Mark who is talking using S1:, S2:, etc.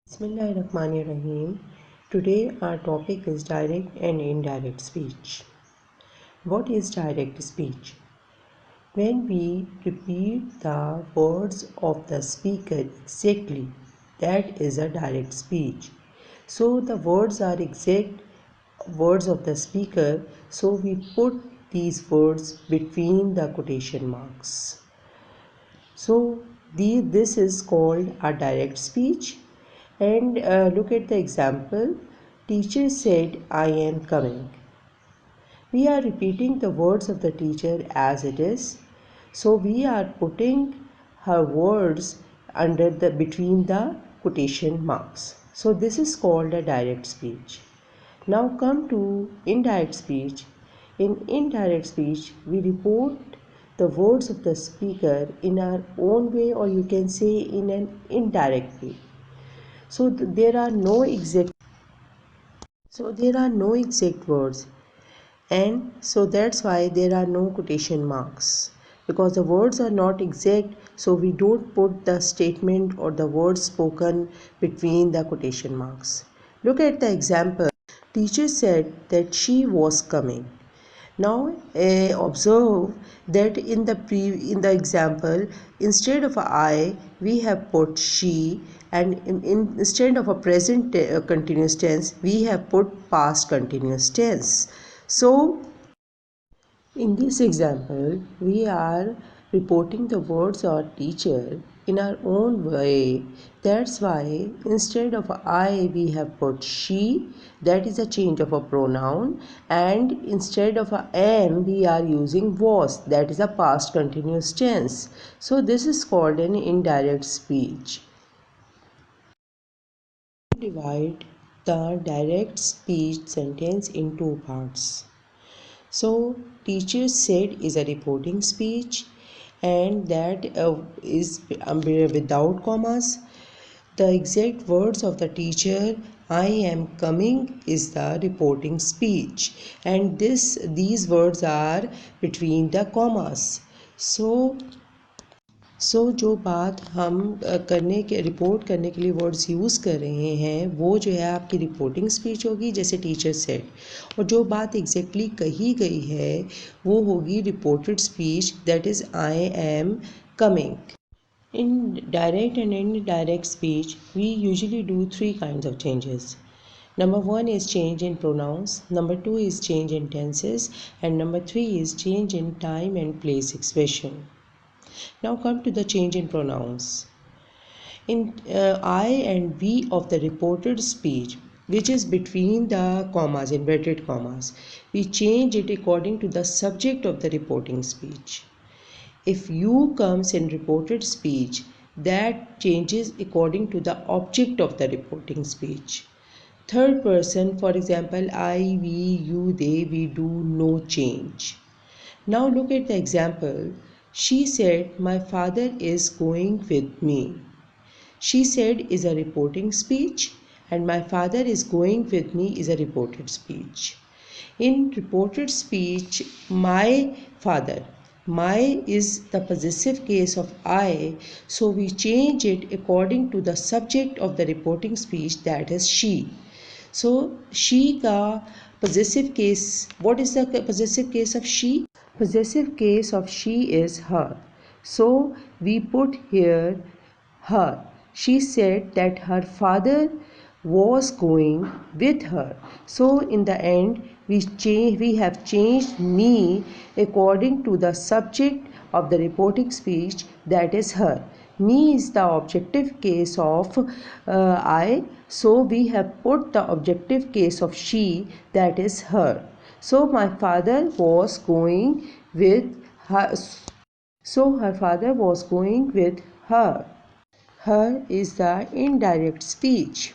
S1: Bismillahirrahmanirrahim. Today our topic is direct and indirect speech. What is direct speech? When we repeat the words of the speaker exactly, that is a direct speech. So the words are exact words of the speaker, so we put these words between the quotation marks. So this is called a direct speech. And look at the example. Teacher said, I am coming. We are repeating the words of the teacher as it is. So we are putting her words under the between the quotation marks. So this is called a direct speech. Now come to indirect speech. In indirect speech, we report the words of the speaker in our own way, or you can say in an indirect way. So there are no exact words, and so that's why there are no quotation marks, because the words are not exact, so we don't put the statement or the words spoken between the quotation marks. Look at the example. Teacher said that she was coming. Now observe that in the example, instead of I we have put she, and instead of a present continuous tense we have put past continuous tense. So in this example, we are reporting the words of our teacher in our own way. That's why instead of I we have put she, that is a change of a pronoun, and instead of a am we are using was, that is a past continuous tense. So this is called an indirect speech. Divide the direct speech sentence in two parts. So teacher said is a reporting speech, and that is without commas. The exact words of the teacher, I am coming, is the reporting speech, and these words are between the commas. सो जो बात हम report करने के लिए words use कर रहे हैं वो जो है आपकी रिपोर्टिंग स्पीच होगी, जैसे टीचर सेड, और जो बात एग्जैक्टली कही गई है वो होगी reported speech, that is I am coming. In direct and indirect speech, we usually do three kinds of changes. Number one is change in pronouns, number two is change in tenses, and number three is change in time and place expression. Now come to the change in pronouns. In I and we of the reported speech, which is between the commas, inverted commas, we change it according to the subject of the reporting speech. If you comes in reported speech, that changes according to the object of the reporting speech. Third person, for example, I, we, you, they, we do, no change. Now look at the example. She said, my father is going with me. She said is a reporting speech, and my father is going with me is a reported speech. In reported speech, my father, my is the possessive case of I, so we change it according to the subject of the reporting speech, that is she. So she ka possessive case, what is the possessive case of she? Possessive case of she is her. So we put here her. She said that her father was going with her. So in the end we have changed me according to the subject of the reporting speech, that is her. Me is the objective case of I, so we have put the objective case of she, that is her. So my father was going with her. So her father was going with her. Her is the indirect speech.